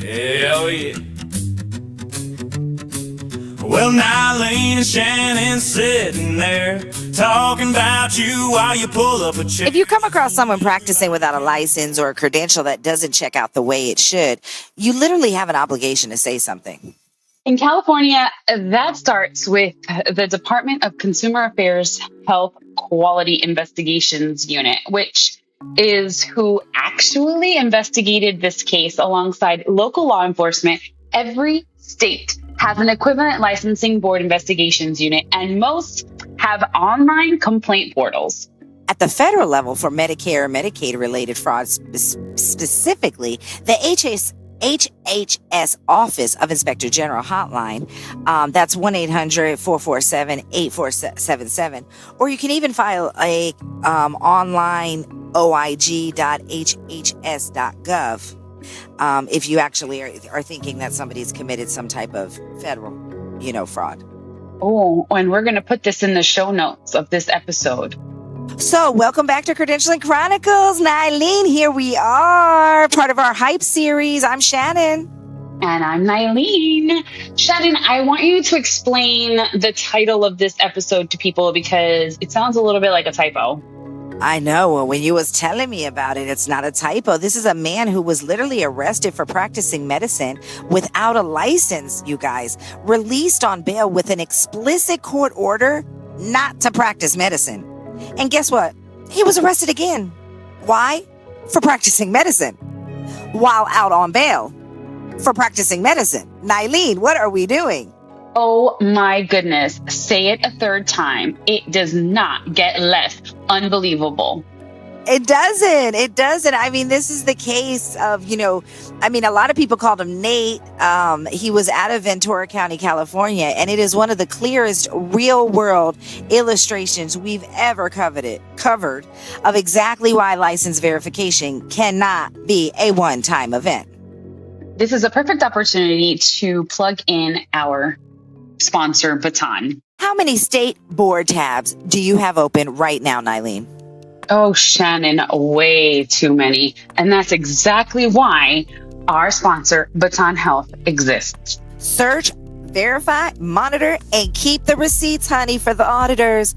Hell yeah. Well, Nyleen and Shannen sitting there talking about you while you pull up a chair. If you come across someone practicing without a license or a credential that doesn't check out the way it should, you literally have an obligation to say something. In California, that starts with the Department of Consumer Affairs Health Quality Investigations Unit, which is who actually investigated this case alongside local law enforcement. Every state has an equivalent licensing board investigations unit, and most have online complaint portals. At the federal level for Medicare and Medicaid-related frauds, specifically, the HHS Office of Inspector General hotline, that's 1-800-447-8477, or you can even file a online oig.hhs.gov if you actually are thinking that somebody's committed some type of federal, fraud. Oh, and we're going to put this in the show notes of this episode. So, welcome back to Credentialing Chronicles. Nyleen, here we are, part of our hype series. I'm Shannen. And I'm Nyleen. Shannen, I want you to explain the title of this episode to people because it sounds a little bit like a typo. I know. Well, when you was telling me about it, it's not a typo. This is a man who was literally arrested for practicing medicine without a license, you guys, released on bail with an explicit court order not to practice medicine. And guess what? He was arrested again. Why? For practicing medicine. While out on bail. For practicing medicine. Nyleen, what are we doing? Oh my goodness. Say it a third time. It does not get less unbelievable. It doesn't. It doesn't. I mean, this is the case of, a lot of people called him Nate. He was out of Ventura County, California, and it is one of the clearest real world illustrations we've ever covered of exactly why license verification cannot be a one-time event. This is a perfect opportunity to plug in our sponsor, Baton. How many state board tabs do you have open right now, Nyleen? Oh, Shannen, way too many. And that's exactly why our sponsor, Baton Health, exists. Search, verify, monitor, and keep the receipts, honey, for the auditors.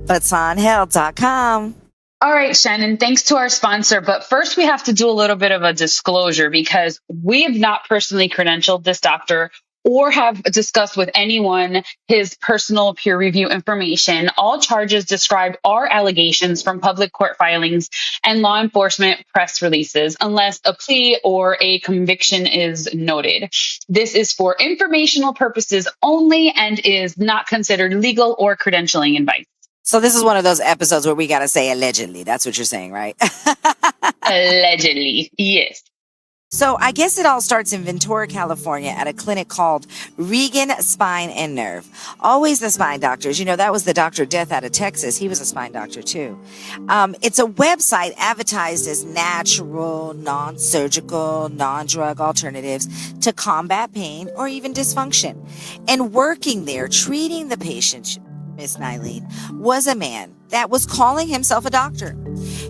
BatonHealth.com. All right, Shannen, thanks to our sponsor. But first, we have to do a little bit of a disclosure because we have not personally credentialed this doctor or have discussed with anyone his personal peer review information. All charges described are allegations from public court filings and law enforcement press releases, unless a plea or a conviction is noted. This is for informational purposes only and is not considered legal or credentialing advice. So this is one of those episodes where we got to say allegedly. That's what you're saying, right? Allegedly, yes. So I guess it all starts in Ventura, California at a clinic called Regan Spine and Nerve. Always the spine doctors. That was the Dr. Death out of Texas. He was a spine doctor too. It's a website advertised as natural, non-surgical, non-drug alternatives to combat pain or even dysfunction. And working there, treating the patient, Miss Nyleen, was a man that was calling himself a doctor.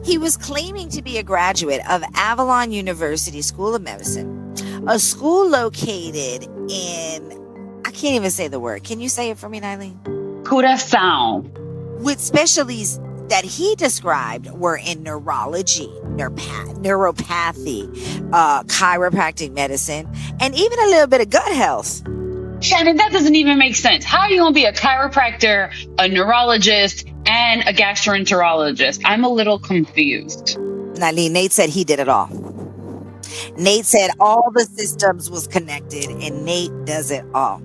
He was claiming to be a graduate of Avalon University School of Medicine, a school located in, I can't even say the word. Can you say it for me, Nyleen? Curaçao. With specialties that he described were in neurology, neuropathy, chiropractic medicine, and even a little bit of gut health. Shannen, that doesn't even make sense. How are you going to be a chiropractor, a neurologist, and a gastroenterologist? I'm a little confused. Nyleen, Nate said he did it all. Nate said all the systems was connected, and Nate does it all.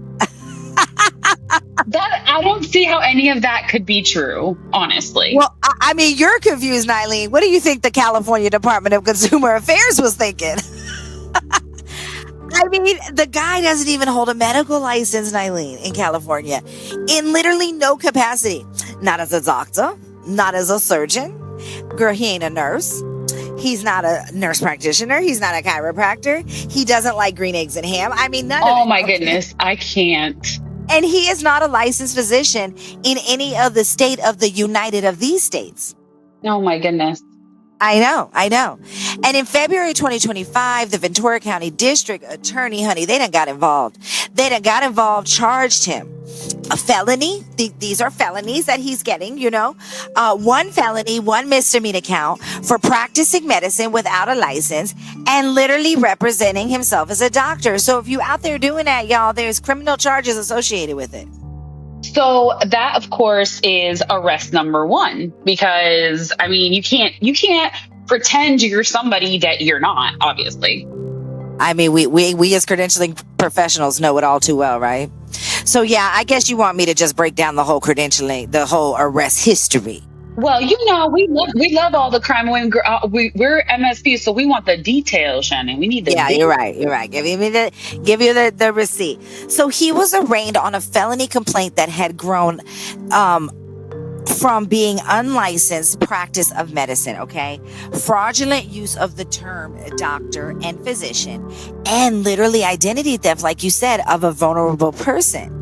I don't see how any of that could be true, honestly. Well, I mean, you're confused, Nyleen. What do you think the California Department of Consumer Affairs was thinking? I mean, the guy doesn't even hold a medical license, Nyleen, in California, in literally no capacity. Not as a doctor, not as a surgeon. Girl, he ain't a nurse. He's not a nurse practitioner. He's not a chiropractor. He doesn't like green eggs and ham. I mean, none of it. Oh my goodness, I can't. And he is not a licensed physician in any of the state of the United of these states. Oh my goodness. I know. And in February 2025, the Ventura County District Attorney, honey, they done got involved. Charged him a felony. These are felonies that he's getting, one felony, one misdemeanor count for practicing medicine without a license and literally representing himself as a doctor. So if you out there doing that, y'all, there's criminal charges associated with it. So that, of course, is arrest number one, because I mean, you can't pretend you're somebody that you're not, obviously. I mean, we as credentialing professionals know it all too well, right? So yeah, I guess you want me to just break down the whole credentialing, the whole arrest history. Well, we love all the crime. We're MSP, so we want the details, Shannen. We need the details. You're right. Give you the receipt. So he was arraigned on a felony complaint that had grown from being unlicensed practice of medicine, okay? Fraudulent use of the term doctor and physician, and literally identity theft, like you said, of a vulnerable person.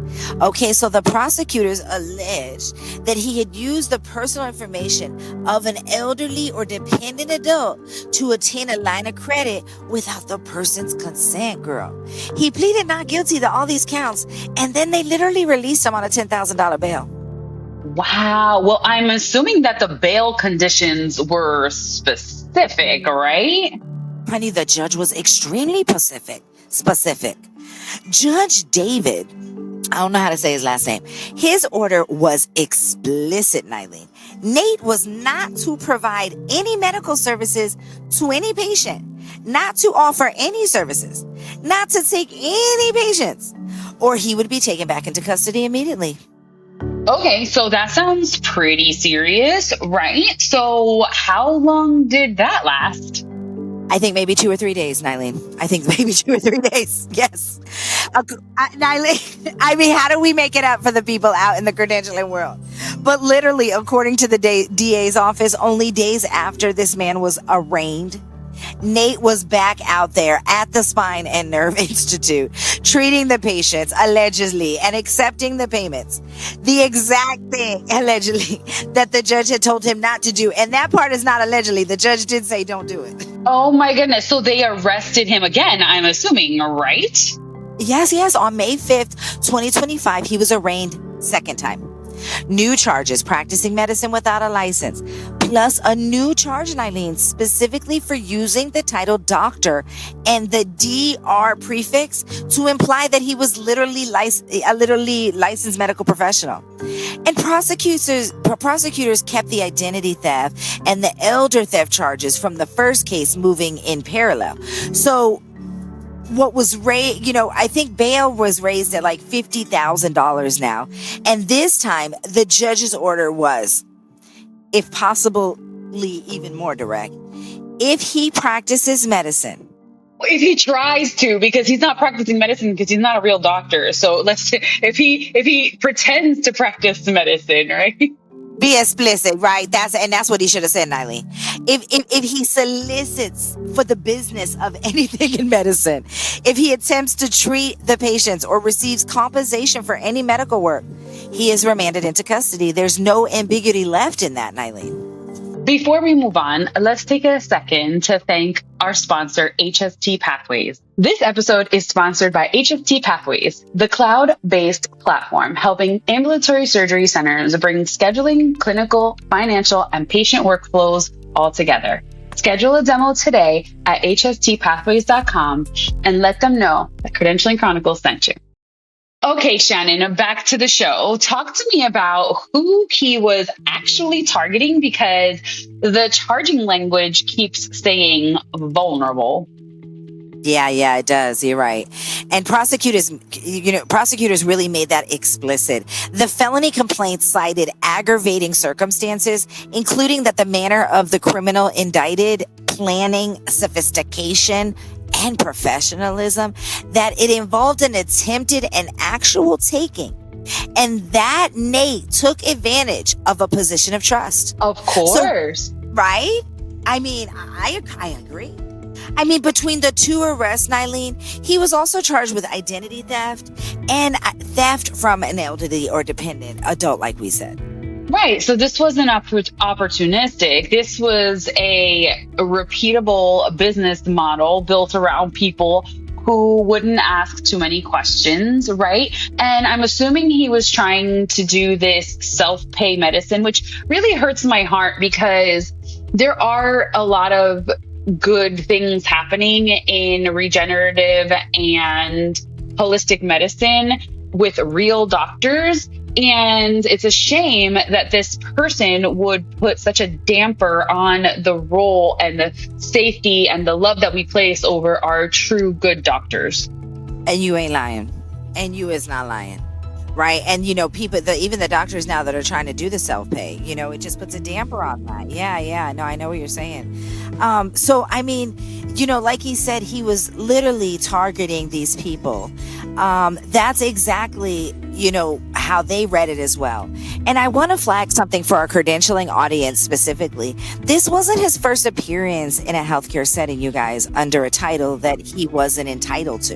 Okay, so the prosecutors alleged that he had used the personal information of an elderly or dependent adult to obtain a line of credit without the person's consent, girl. He pleaded not guilty to all these counts, and then they literally released him on a $10,000 bail. Wow. Well, I'm assuming that the bail conditions were specific, right? Honey, the judge was extremely specific. Judge David, I don't know how to say his last name. His order was explicit, Nyleen. Nate was not to provide any medical services to any patient, not to offer any services, not to take any patients, or he would be taken back into custody immediately. Okay, so that sounds pretty serious, right? So how long did that last? I think maybe 2 or 3 days, Nyleen. I think maybe 2 or 3 days. Yes. Nyleen, I mean, how do we make it up for the people out in the credentialing world? But literally, according to the DA's office, only days after this man was arraigned, Nate was back out there at the Spine and Nerve Institute, treating the patients, allegedly, and accepting the payments. The exact thing, allegedly, that the judge had told him not to do. And that part is not allegedly. The judge did say don't do it. Oh my goodness. So they arrested him again, I'm assuming, right? Yes. On May 5th, 2025, he was arraigned second time. New charges, practicing medicine without a license, plus a new charge, Nyleen, specifically for using the title doctor and the DR prefix to imply that he was literally a licensed medical professional. And prosecutors kept the identity theft and the elder theft charges from the first case moving in parallel. So what was raised, I think bail was raised at like $50,000 now. And this time the judge's order was, if possibly even more direct, if he practices medicine. If he tries to, because he's not practicing medicine because he's not a real doctor. So if he pretends to practice medicine, right? Be explicit, right? That's what he should have said, Nyleen. If he solicits for the business of anything in medicine, if he attempts to treat the patients or receives compensation for any medical work, he is remanded into custody. There's no ambiguity left in that, Nyleen. Before we move on, let's take a second to thank our sponsor, HST Pathways. This episode is sponsored by HST Pathways, the cloud-based platform helping ambulatory surgery centers bring scheduling, clinical, financial, and patient workflows all together. Schedule a demo today at hstpathways.com and let them know that Credentialing Chronicles sent you. Okay, Shannen, back to the show. Talk to me about who he was actually targeting, because the charging language keeps saying vulnerable. Yeah, it does. You're right. And prosecutors really made that explicit. The felony complaint cited aggravating circumstances, including that the manner of the criminal indicted, planning, sophistication, and professionalism, that it involved an attempted and actual taking, and that Nate took advantage of a position of trust. Of course. So, right? I mean, I agree. I mean, between the two arrests, Nyleen, he was also charged with identity theft and theft from an elderly or dependent adult, like we said. Right. So this wasn't opportunistic. This was a repeatable business model built around people who wouldn't ask too many questions, right? And I'm assuming he was trying to do this self-pay medicine, which really hurts my heart because there are a lot of good things happening in regenerative and holistic medicine with real doctors. And it's a shame that this person would put such a damper on the role and the safety and the love that we place over our true good doctors. And you ain't lying. And you is not lying. Right. And, people, even the doctors now that are trying to do the self-pay, it just puts a damper on that. Yeah. No, I know what you're saying. So, like he said, he was literally targeting these people. That's exactly, how they read it as well. And I want to flag something for our credentialing audience specifically. This wasn't his first appearance in a healthcare setting, you guys, under a title that he wasn't entitled to.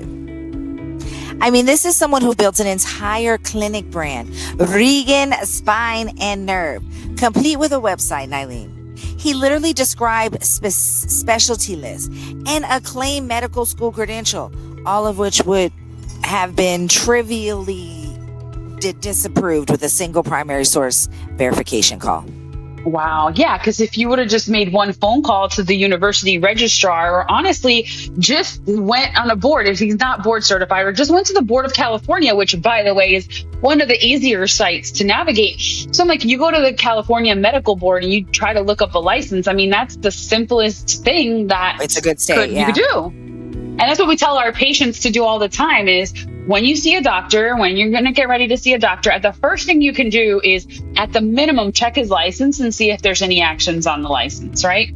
This is someone who built an entire clinic brand, Regan Spine and Nerve, complete with a website, Nyleen. He literally described specialty lists and a claimed medical school credential, all of which would have been trivially disapproved with a single primary source verification call. Wow. Yeah. Because if you would have just made one phone call to the university registrar, or honestly, just went on a board, if he's not board certified, or just went to the Board of California, which, by the way, is one of the easier sites to navigate. So I'm like, you go to the California Medical Board and you try to look up a license. That's the simplest thing that it's a good state, you could do. And that's what we tell our patients to do all the time is when you see a doctor, when you're going to get ready to see a doctor, the first thing you can do is at the minimum, check his license and see if there's any actions on the license, right?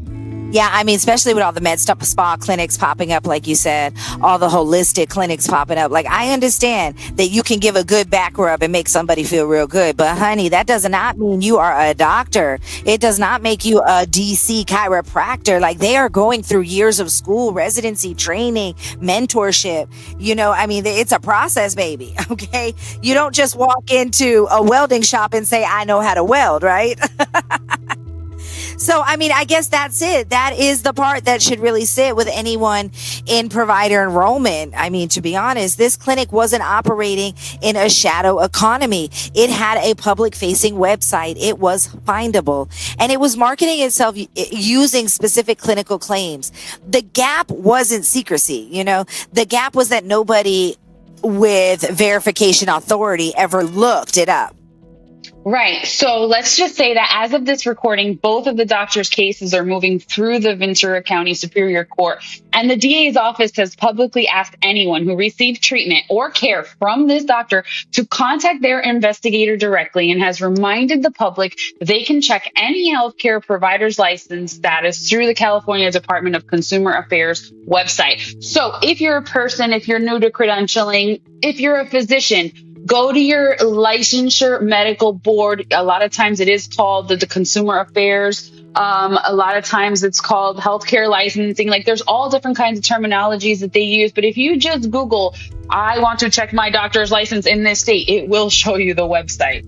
Yeah, especially with all the med spa clinics popping up, like you said, all the holistic clinics popping up. Like, I understand that you can give a good back rub and make somebody feel real good. But honey, that does not mean you are a doctor. It does not make you a DC chiropractor. Like, they are going through years of school, residency, training, mentorship. It's a process, baby. Okay. You don't just walk into a welding shop and say, I know how to weld, right? So, I guess that's it. That is the part that should really sit with anyone in provider enrollment. To be honest, this clinic wasn't operating in a shadow economy. It had a public facing website. It was findable and it was marketing itself using specific clinical claims. The gap wasn't secrecy. The gap was that nobody with verification authority ever looked it up. Right. So let's just say that as of this recording, both of the doctors' cases are moving through the Ventura County Superior Court, and the DA's office has publicly asked anyone who received treatment or care from this doctor to contact their investigator directly and has reminded the public they can check any healthcare provider's license status through the California Department of Consumer Affairs website. So if you're a person, if you're new to credentialing, if you're a physician, go to your licensure medical board. A lot of times it is called the Consumer Affairs. A lot of times it's called healthcare licensing. Like, there's all different kinds of terminologies that they use. But if you just Google, I want to check my doctor's license in this state, it will show you the website.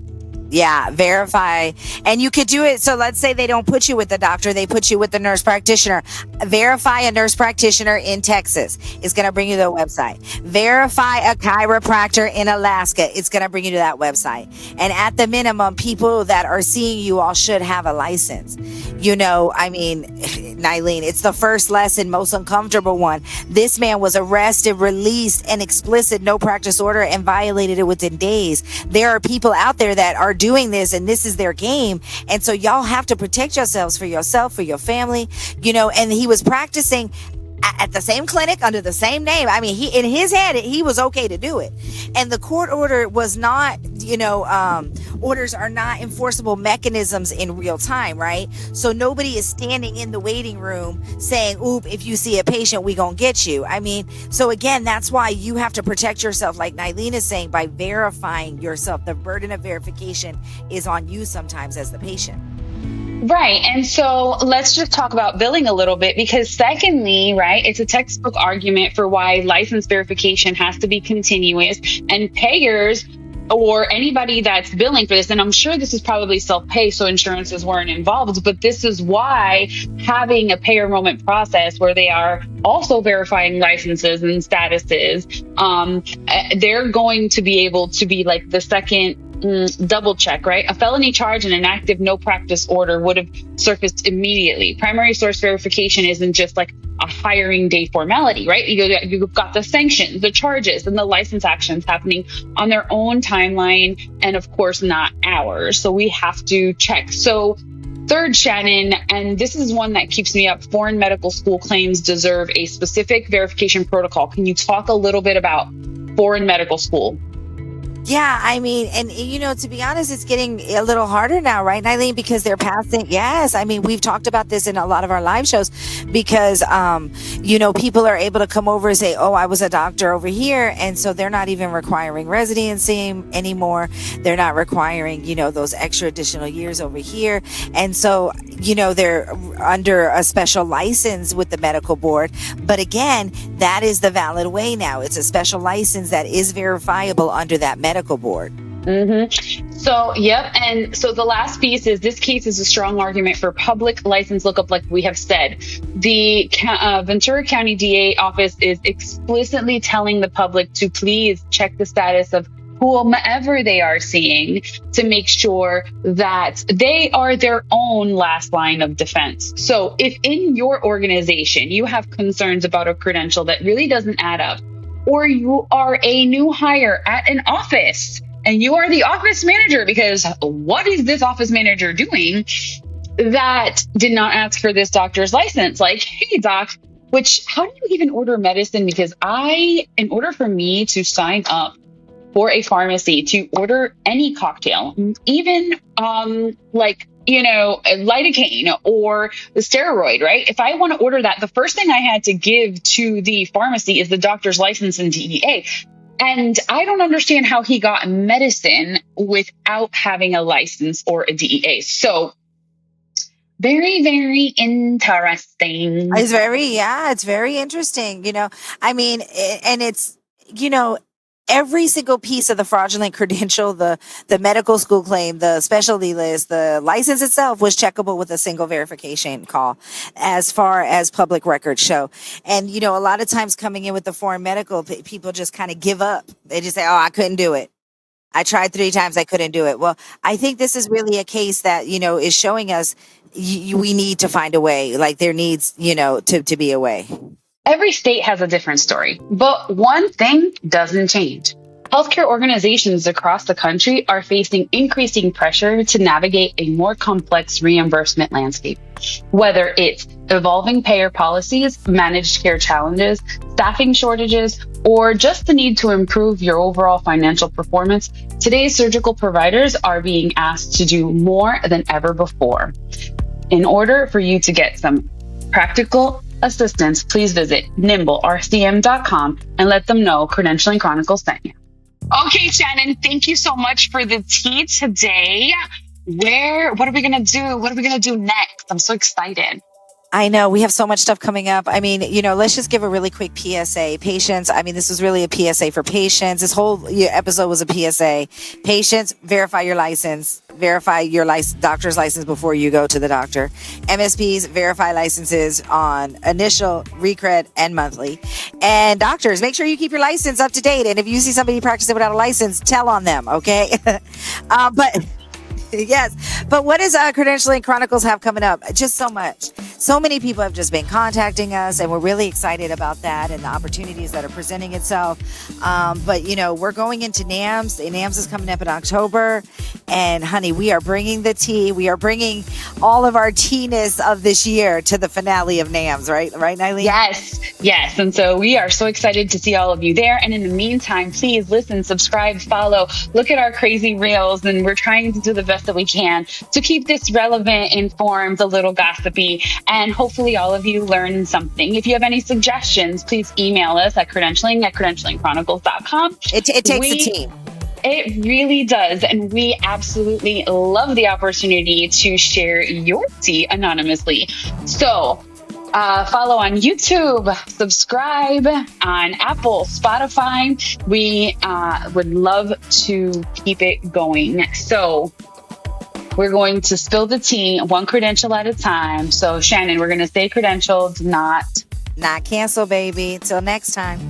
Yeah, verify. And you could do it. So let's say they don't put you with the doctor, they put you with the nurse practitioner. Verify a nurse practitioner in Texas. It's going to bring you to the website. Verify a chiropractor in Alaska. It's going to bring you to that website. And at the minimum, people that are seeing you all should have a license. Nyleen, it's the first lesson, most uncomfortable one. This man was arrested, released, an explicit no practice order, and violated it within days. There are people out there that are doing this, and this is their game. And so y'all have to protect yourselves, for yourself, for your family, and he was practicing at the same clinic under the same name. He, in his head, he was okay to do it. And the court order was not, orders are not enforceable mechanisms in real time, right? So nobody is standing in the waiting room saying, oop, if you see a patient, we gonna get you. So again, that's why you have to protect yourself, like Nyleen is saying, by verifying yourself. The burden of verification is on you sometimes as the patient. Right. And so let's just talk about billing a little bit, because secondly, right, it's a textbook argument for why license verification has to be continuous, and payers or anybody that's billing for this, and I'm sure this is probably self-pay, so insurances weren't involved, but this is why having a pay enrollment process where they are also verifying licenses and statuses, they're going to be able to be like the second double check, right? A felony charge and an active no practice order would have surfaced immediately. Primary source verification isn't just like a hiring day formality, right? You've got the sanctions, the charges, and the license actions happening on their own timeline, and of course not ours. So we have to check. So third, Shannen, and this is one that keeps me up, foreign medical school claims deserve a specific verification protocol. Can you talk a little bit about foreign medical school? Yeah, I mean, and to be honest, it's getting a little harder now, right, Nyleen? Because they're passing. Yes, I mean, we've talked about this in a lot of our live shows because, people are able to come over and say, oh, I was a doctor over here. And so they're not even requiring residency anymore. They're not requiring, those extra additional years over here. And so, they're under a special license with the medical board. But again, that is the valid way now. It's a special license that is verifiable under that medical board. So, yep. And so the last piece is this case is a strong argument for public license lookup, like we have said. The Ventura County DA office is explicitly telling the public to please check the status of whomever they are seeing to make sure that they are their own last line of defense. So if in your organization you have concerns about a credential that really doesn't add up, or you are a new hire at an office and you are the office manager, because what is this office manager doing that did not ask for this doctor's license? Like, hey, doc, how do you even order medicine? Because in order for me to sign up for a pharmacy to order any cocktail, even lidocaine or the steroid, right? If I want to order that, the first thing I had to give to the pharmacy is the doctor's license and DEA. And I don't understand how he got medicine without having a license or a DEA. So very, very interesting. It's very interesting, I mean, and it's, every single piece of the fraudulent credential, the medical school claim, the specialty list, the license itself was checkable with a single verification call as far as public records show. And, a lot of times coming in with the foreign medical, people just kind of give up. They just say, oh, I couldn't do it. I tried 3 times. I couldn't do it. Well, I think this is really a case that, is showing us we need to find a way. Like there needs, to be a way. Every state has a different story, but one thing doesn't change. Healthcare organizations across the country are facing increasing pressure to navigate a more complex reimbursement landscape. Whether it's evolving payer policies, managed care challenges, staffing shortages, or just the need to improve your overall financial performance, today's surgical providers are being asked to do more than ever before. In order for you to get some practical assistance, please visit nimblercm.com and let them know Credentialing Chronicles sent you. Okay, Shannen, thank you so much for the tea today. What are we going to do? What are we going to do next? I'm so excited. I know we have so much stuff coming up. I mean, let's just give a really quick PSA. Patients, I mean, this was really a PSA for patients. This whole episode was a PSA. Patients, verify your license. Verify your doctor's license before you go to the doctor. MSPs, verify licenses on initial, recred, and monthly. And doctors, make sure you keep your license up to date. And if you see somebody practicing without a license, tell on them, okay? Yes. But what does Credentialing Chronicles have coming up? Just so much. So many people have just been contacting us, and we're really excited about that and the opportunities that are presenting itself. But, we're going into NAMS. NAMS is coming up in October. And, honey, we are bringing the tea. We are bringing all of our tea-ness of this year to the finale of NAMS, right? Right, Nyleen? Yes. And so we are so excited to see all of you there. And in the meantime, please listen, subscribe, follow, look at our crazy reels. And we're trying to do the best that we can to keep this relevant, informed, a little gossipy, and hopefully all of you learn something. If you have any suggestions, please email us at credentialing@credentialingchronicles.com. It takes a team. It really does. And we absolutely love the opportunity to share your tea anonymously. So Follow on YouTube, subscribe on Apple, Spotify. We would love to keep it going. So we're going to spill the tea one credential at a time. So Shannen, we're going to stay credentialed, not Not cancel, baby. Till next time.